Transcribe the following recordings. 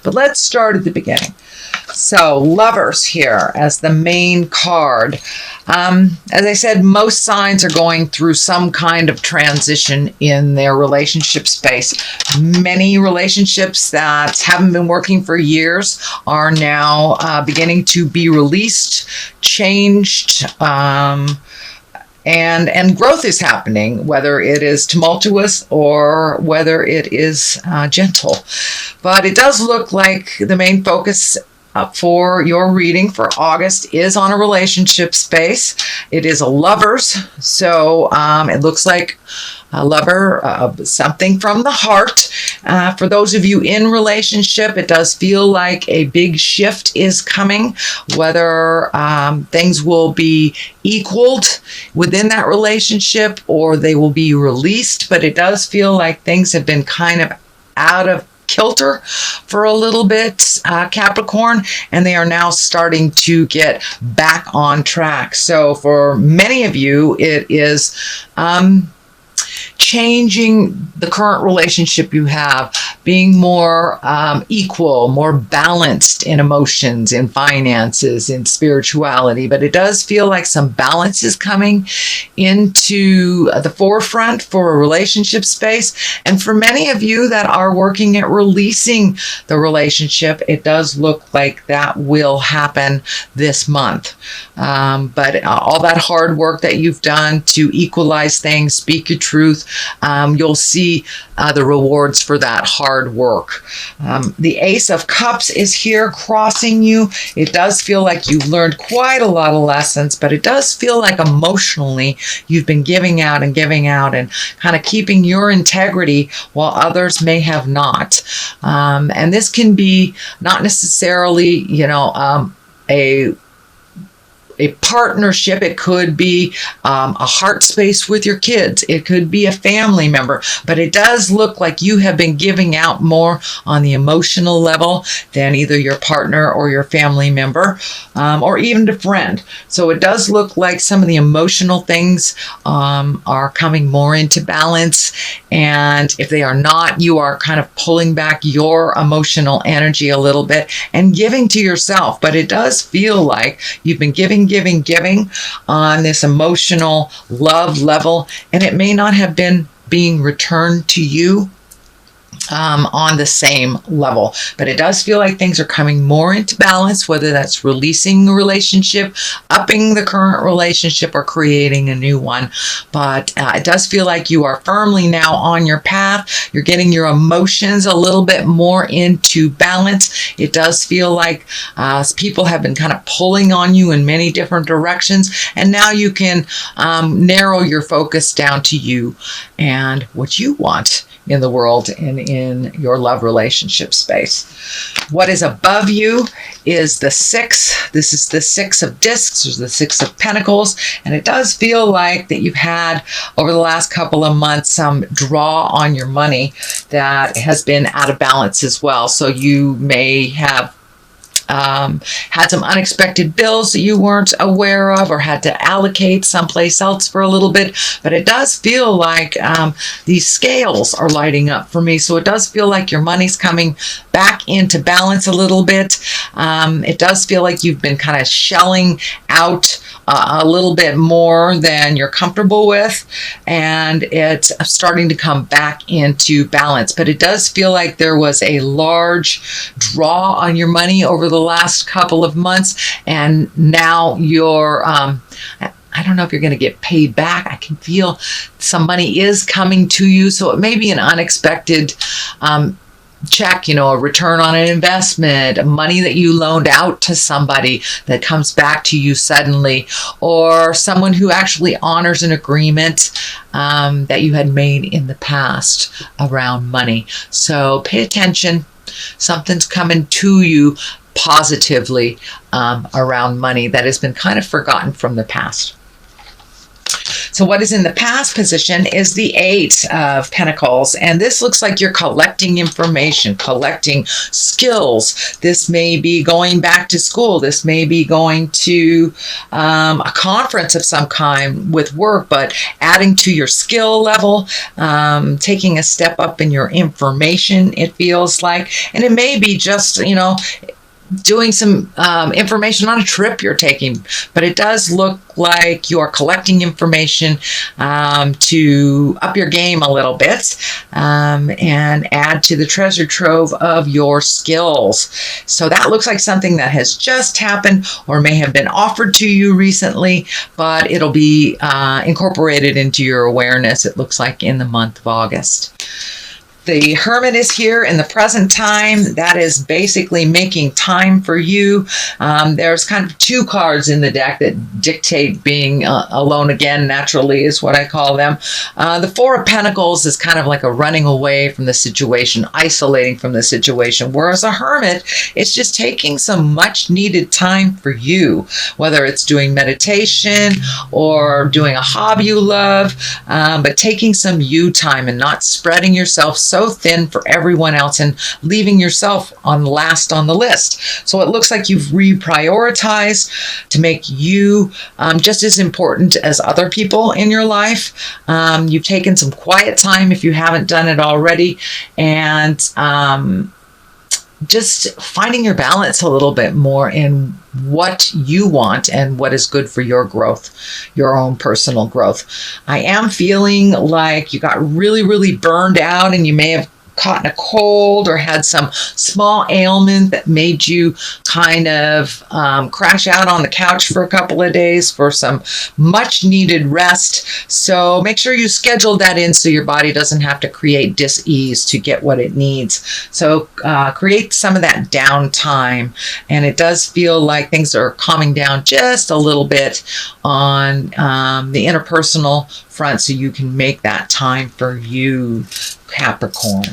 But let's start at the beginning. So Lovers here as the main card. As I said, most signs are going through some kind of transition in their relationship space. Many relationships that haven't been working for years are now beginning to be released, changed, and growth is happening, whether it is tumultuous or whether it is gentle. But it does look like the main focus for your reading for August is on a relationship space. It is a Lovers, so it looks like a lover, something from the heart. For those of you in relationship, it does feel like a big shift is coming, whether things will be equaled within that relationship or they will be released, but it does feel like things have been kind of out of kilter for a little bit, Capricorn, and they are now starting to get back on track. So for many of you, it is changing the current relationship you have, being more equal, more balanced in emotions, in finances, in spirituality. But it does feel like some balance is coming into the forefront for a relationship space. And for many of you that are working at releasing the relationship, it does look like that will happen this month. But all that hard work that you've done to equalize things, speak your truth, you'll see the rewards for that hard work. The Ace of Cups is here crossing you. It does feel like you've learned quite a lot of lessons, but it does feel like emotionally you've been giving out and kind of keeping your integrity while others may have not. And this can be not necessarily, a partnership. It could be a heart space with your kids. It could be a family member, but it does look like you have been giving out more on the emotional level than either your partner or your family member, or even a friend. So it does look like some of the emotional things are coming more into balance. And if they are not, you are kind of pulling back your emotional energy a little bit and giving to yourself. But it does feel like you've been giving on this emotional love level, and it may not have been being returned to you on the same level. But it does feel like things are coming more into balance, whether that's releasing a relationship, upping the current relationship, or creating a new one. But it does feel like you are firmly now on your path. You're getting your emotions a little bit more into balance. It does feel like people have been kind of pulling on you in many different directions, and now you can narrow your focus down to you and what you want in the world and in your love relationship space. What is above you is the 6. This is the 6 of discs, or the 6 of pentacles, and it does feel like that you've had over the last couple of months some draw on your money that has been out of balance as well. So you may have had some unexpected bills that you weren't aware of, or had to allocate someplace else for a little bit. But it does feel like these scales are lighting up for me. So it does feel like your money's coming back into balance a little bit. It does feel like you've been kind of shelling out a little bit more than you're comfortable with, and it's starting to come back into balance. But it does feel like there was a large draw on your money over the last couple of months, and now you're I don't know if you're going to get paid back. I can feel some money is coming to you, so it may be an unexpected check, a return on an investment, money that you loaned out to somebody that comes back to you suddenly, or someone who actually honors an agreement that you had made in the past around money. So pay attention. Something's coming to you positively around money that has been kind of forgotten from the past. So what is in the past position is the Eight of Pentacles. And this looks like you're collecting information, collecting skills. This may be going back to school. This may be going to a conference of some kind with work, but adding to your skill level, taking a step up in your information, it feels like. And it may be just, doing some information on a trip you're taking, but it does look like you're collecting information to up your game a little bit and add to the treasure trove of your skills. So that looks like something that has just happened or may have been offered to you recently, but it'll be incorporated into your awareness, it looks like, in the month of August. The Hermit is here in the present time. That is basically making time for you. There's kind of two cards in the deck that dictate being alone again, naturally, is what I call them. The Four of Pentacles is kind of like a running away from the situation, isolating from the situation, whereas a Hermit is just taking some much needed time for you, whether it's doing meditation or doing a hobby you love, but taking some you time and not spreading yourself so thin for everyone else and leaving yourself on last on the list. So it looks like you've reprioritized to make you just as important as other people in your life. You've taken some quiet time if you haven't done it already, and just finding your balance a little bit more in what you want and what is good for your growth, your own personal growth. I am feeling like you got really, really burned out and you may have caught in a cold or had some small ailment that made you kind of crash out on the couch for a couple of days for some much needed rest. So make sure you schedule that in so your body doesn't have to create dis-ease to get what it needs. So create some of that downtime, and it does feel like things are calming down just a little bit on the interpersonal front, so you can make that time for you, Capricorn.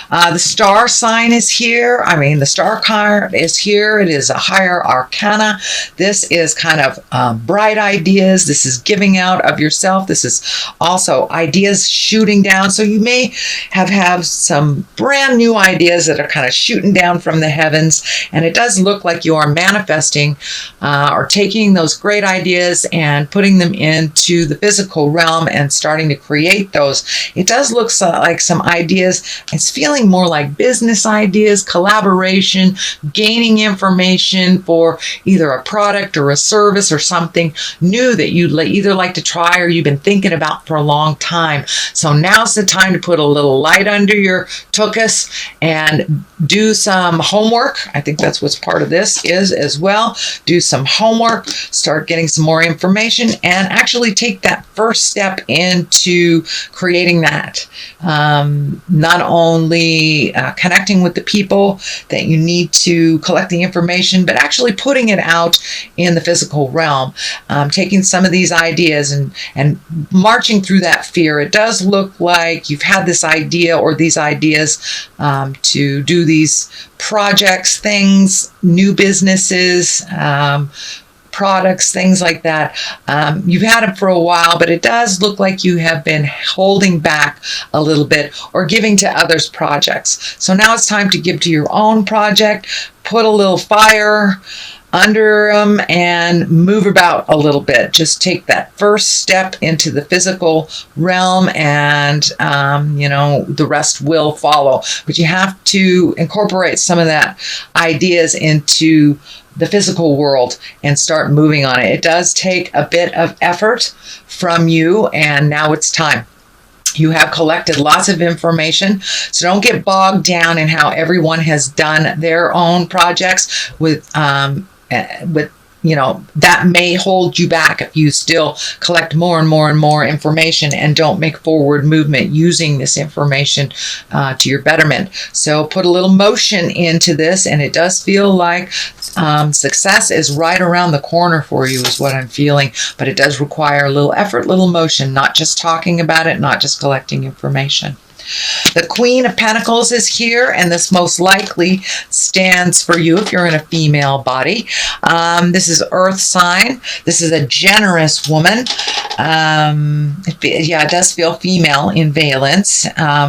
The star sign is here. The star card is here. It is a higher arcana. This is kind of bright ideas. This is giving out of yourself. This is also ideas shooting down. So you may have some brand new ideas that are kind of shooting down from the heavens. And it does look like you are manifesting or taking those great ideas and putting them into the physical realm and starting to create those. It does look like some ideas. It's feeling more like business ideas, collaboration, gaining information for either a product or a service or something new that you'd either like to try or you've been thinking about for a long time. So now's the time to put a little light under your tuchus and do some homework. I think that's what's part of this is as well. Do some homework, start getting some more information, and actually take that first step into creating that. Not only connecting with the people that you need to collect the information, but actually putting it out in the physical realm, taking some of these ideas and marching through that fear. It does look like you've had this idea or these ideas to do these projects, things, new businesses, products, things like that. You've had them for a while, but it does look like you have been holding back a little bit or giving to others' projects. So now it's time to give to your own project, put a little fire under them and move about a little bit. Just take that first step into the physical realm and, the rest will follow. But you have to incorporate some of that ideas into the physical world and start moving on it. It does take a bit of effort from you, and now it's time. You have collected lots of information, so don't get bogged down in how everyone has done their own projects with that may hold you back if you still collect more and more and more information and don't make forward movement using this information to your betterment. So put a little motion into this, and it does feel like success is right around the corner for you is what I'm feeling, but it does require a little effort, little motion, not just talking about it, not just collecting information. The Queen of Pentacles is here, and this most likely stands for you if you're in a female body. This is Earth sign. This is a generous woman. It does feel female in valence.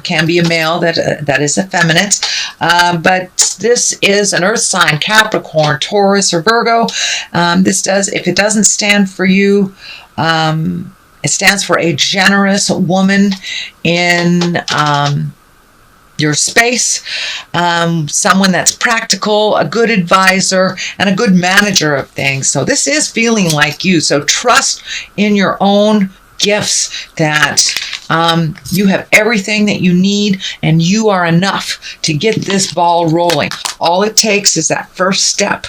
Can be a male that is effeminate. But this is an earth sign, Capricorn, Taurus, or Virgo. If it doesn't stand for you, it stands for a generous woman in your space, someone that's practical, a good advisor, and a good manager of things. So this is feeling like you. So trust in your own gifts that you have everything that you need and you are enough to get this ball rolling. All it takes is that first step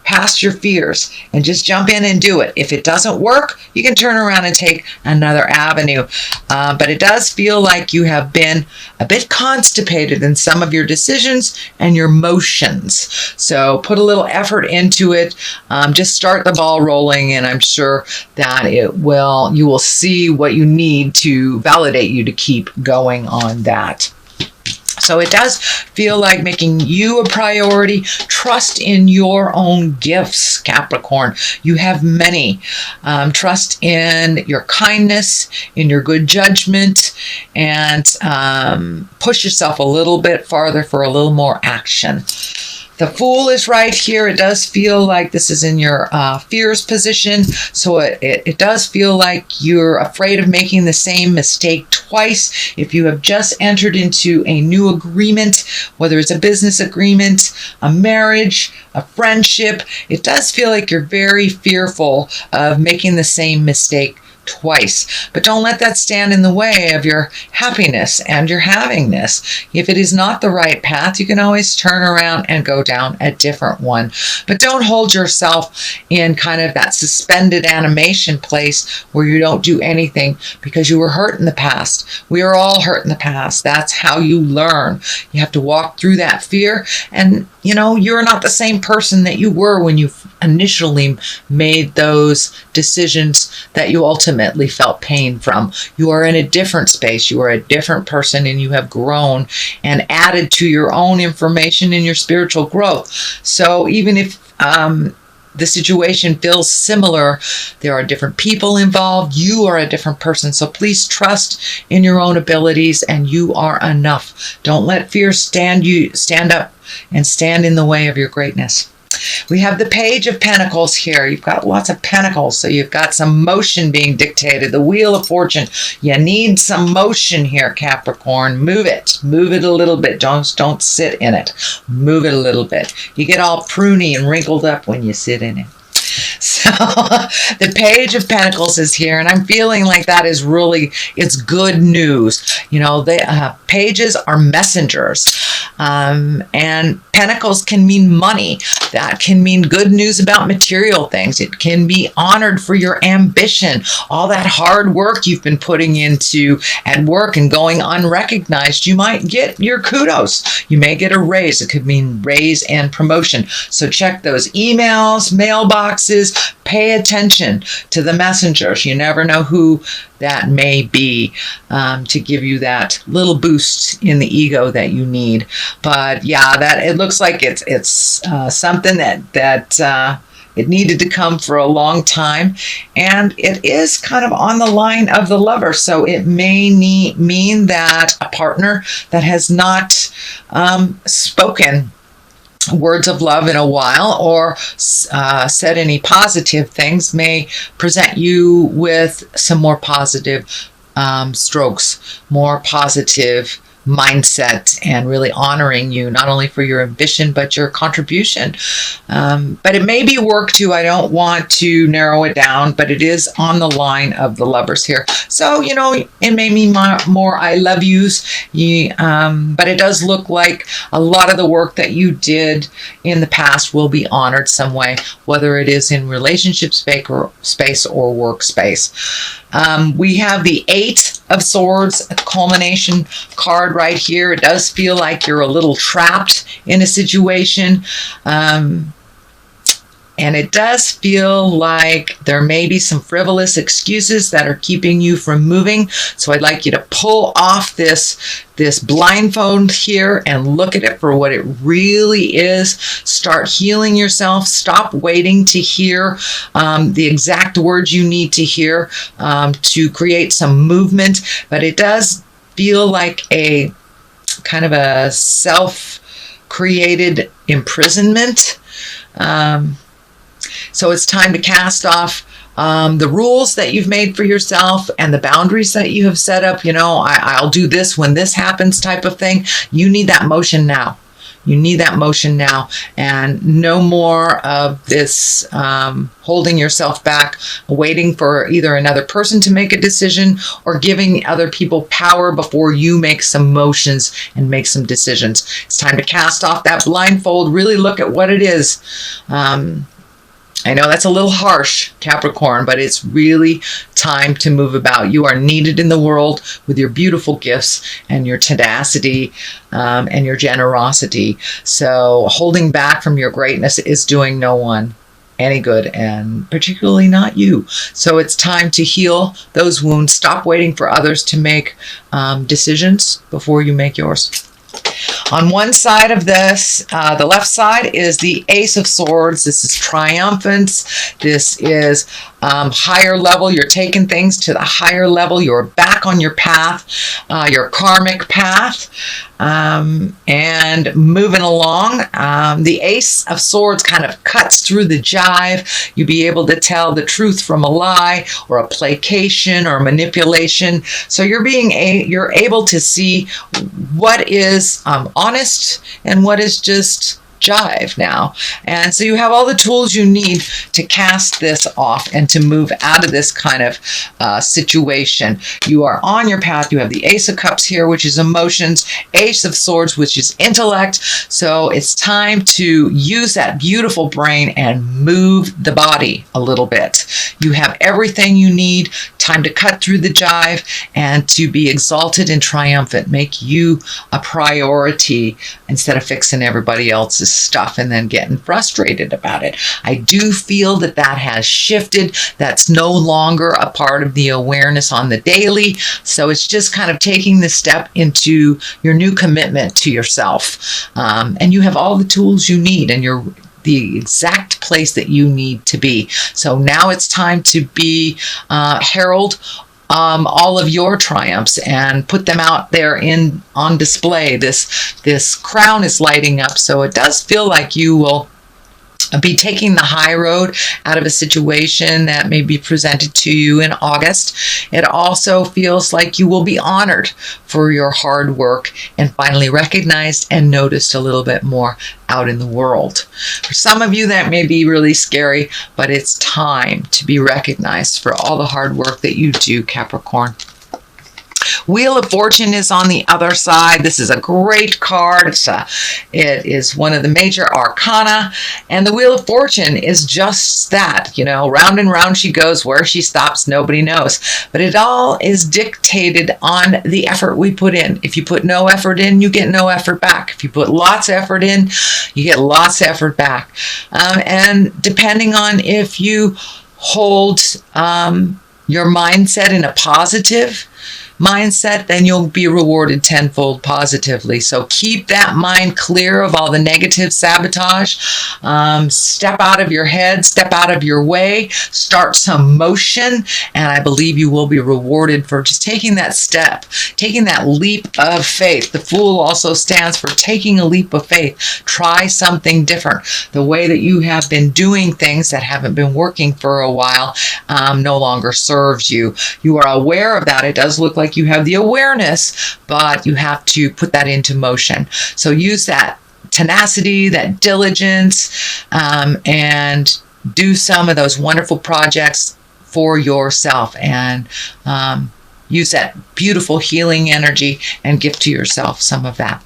past your fears and just jump in and do it. If it doesn't work, you can turn around and take another avenue. But it does feel like you have been a bit constipated in some of your decisions and your motions. So put a little effort into it. Just start the ball rolling, and I'm sure that you will see what you need to validate you to keep going on that. So it does feel like making you a priority. Trust in your own gifts, Capricorn. You have many. Trust in your kindness, in your good judgment, and push yourself a little bit farther for a little more action. The Fool is right here. It does feel like this is in your fears position. So it does feel like you're afraid of making the same mistake twice. If you have just entered into a new agreement, whether it's a business agreement, a marriage, a friendship, it does feel like you're very fearful of making the same mistake twice. But don't let that stand in the way of your happiness and your havingness. If it is not the right path, you can always turn around and go down a different one. But don't hold yourself in kind of that suspended animation place where you don't do anything because you were hurt in the past. We are all hurt in the past. That's how you learn. You have to walk through that fear, and you're not the same person that you were when you initially made those decisions that you ultimately felt pain from. You are in a different space. You are a different person, and you have grown and added to your own information in your spiritual growth. So even if the situation feels similar, there are different people involved. You are a different person. So please trust in your own abilities, and you are enough. Don't let fear stand up and stand in the way of your greatness. We have the Page of Pentacles here. You've got lots of pentacles, so you've got some motion being dictated. The Wheel of Fortune. You need some motion here, Capricorn. Move it. Move it a little bit. Don't sit in it. Move it a little bit. You get all pruny and wrinkled up when you sit in it. So the Page of Pentacles is here, and I'm feeling like that is really, it's good news. The pages are messengers, and pentacles can mean money. That can mean good news about material things. It can be honored for your ambition, all that hard work you've been putting into at work and going unrecognized. You might get your kudos. You may get a raise. It could mean raise and promotion. So check those emails, mailboxes. Pay attention to the messengers. You never know who that may be to give you that little boost in the ego that you need. But yeah, that it looks like it's something that it needed to come for a long time, and it is kind of on the line of the Lover. So it may mean that a partner that has not spoken words of love in a while or said any positive things may present you with some more positive strokes, more positive mindset, and really honoring you not only for your ambition but your contribution. But it may be work too. I don't want to narrow it down, but it is on the line of the Lovers here. So it may mean more I love yous, but it does look like a lot of the work that you did in the past will be honored some way, whether it is in relationship space or workspace. We have the Eight of Swords, a culmination card right here. It does feel like you're a little trapped in a situation. And it does feel like there may be some frivolous excuses that are keeping you from moving. So I'd like you to pull off this blindfold here and look at it for what it really is. Start healing yourself. Stop waiting to hear the exact words you need to hear to create some movement. But it does feel like a kind of a self-created imprisonment. So it's time to cast off the rules that you've made for yourself and the boundaries that you have set up. I'll do this when this happens type of thing. You need that motion now. You need that motion now, and no more of this holding yourself back, waiting for either another person to make a decision or giving other people power before you make some motions and make some decisions. It's time to cast off that blindfold, really look at what it is. I know that's a little harsh, Capricorn, but it's really time to move about. You are needed in the world with your beautiful gifts and your tenacity and your generosity. So holding back from your greatness is doing no one any good, and particularly not you. So it's time to heal those wounds. Stop waiting for others to make decisions before you make yours. On one side of this, the left side, is the Ace of Swords. This is triumphance. This is higher level. You're taking things to the higher level. You're back on your path, your karmic path, and moving along. The Ace of Swords kind of cuts through the jive. You'll be able to tell the truth from a lie or a placation or manipulation. So you're able to see what is honest and what is just jive now. And so you have all the tools you need to cast this off and to move out of this kind of situation. You are on your path. You have the Ace of Cups here, which is emotions, Ace of Swords, which is intellect. So it's time to use that beautiful brain and move the body a little bit. You have everything you need. Time to cut through the jive and to be exalted and triumphant. Make you a priority instead of fixing everybody else's stuff and then getting frustrated about it. I do feel that has shifted. That's no longer a part of the awareness on the daily. So it's just kind of taking the step into your new commitment to yourself. And you have all the tools you need, and you're the exact place that you need to be. So now it's time to be herald all of your triumphs and put them out there on display. This crown is lighting up, so it does feel like you will be taking the high road out of a situation that may be presented to you in August. It also feels like you will be honored for your hard work and finally recognized and noticed a little bit more out in the world. For some of you, that may be really scary, but it's time to be recognized for all the hard work that you do, Capricorn. Wheel of Fortune is on the other side. This is a great card. It is one of the major arcana, and the Wheel of Fortune is just that. Round and round she goes. Where she stops, nobody knows. But it all is dictated on the effort we put in. If you put no effort in, you get no effort back. If you put lots of effort in, you get lots of effort back. And depending on if you hold your mindset in a positive mindset, then you'll be rewarded tenfold positively. So keep that mind clear of all the negative sabotage. Step out of your head, step out of your way, start some motion, and I believe you will be rewarded for just taking that step, taking that leap of faith. The Fool also stands for taking a leap of faith. Try something different. The way that you have been doing things that haven't been working for a while no longer serves you. You are aware of that. It does look like you have the awareness, but you have to put that into motion. So use that tenacity, that diligence, and do some of those wonderful projects for yourself, and use that beautiful healing energy and gift to yourself some of that.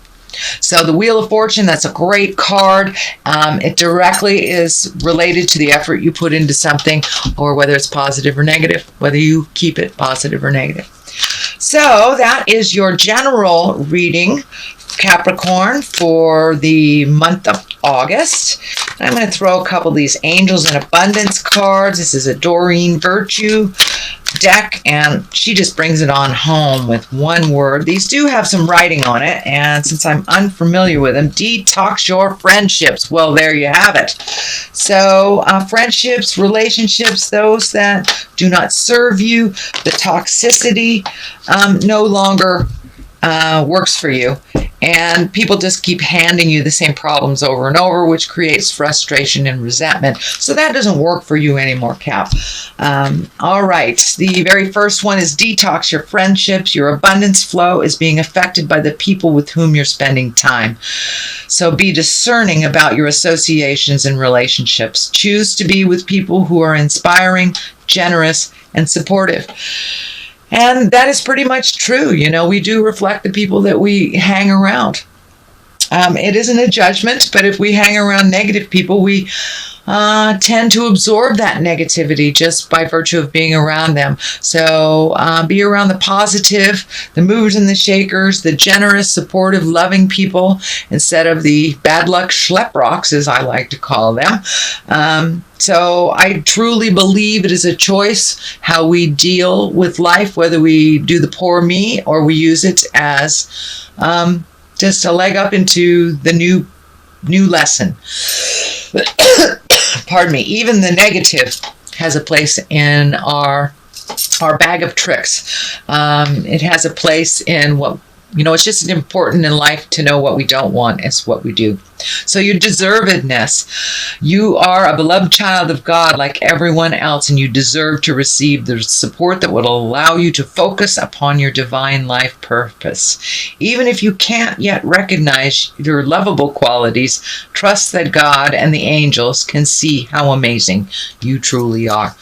So the Wheel of Fortune, that's a great card. It directly is related to the effort you put into something, or whether it's positive or negative, whether you keep it positive or negative. So that is your general reading, Capricorn, for the month of August. I'm going to throw a couple of these Angels in Abundance cards. This is a Doreen Virtue deck, and she just brings it on home with one word. These do have some writing on it, and since I'm unfamiliar with them, detox your friendships. Well, there you have it. So friendships, relationships, those that do not serve you, the toxicity no longer works for you. And people just keep handing you the same problems over and over, which creates frustration and resentment. So that doesn't work for you anymore, Cap. All right. The very first one is detox your friendships. Your abundance flow is being affected by the people with whom you're spending time. So be discerning about your associations and relationships. Choose to be with people who are inspiring, generous, and supportive. And that is pretty much true. You know, we do reflect the people that we hang around. It isn't a judgment, but if we hang around negative people, we tend to absorb that negativity just by virtue of being around them. So be around the positive, the movers and the shakers, the generous, supportive, loving people, instead of the bad luck schleprocks, as I like to call them. So I truly believe it is a choice how we deal with life, whether we do the poor me or we use it as just a leg up into the new lesson. Pardon me. Even the negative has a place in our bag of tricks. It has a place in what, it's just important in life to know what we don't want is what we do. So your deservedness. You are a beloved child of God like everyone else, and you deserve to receive the support that will allow you to focus upon your divine life purpose. Even if you can't yet recognize your lovable qualities, trust that God and the angels can see how amazing you truly are.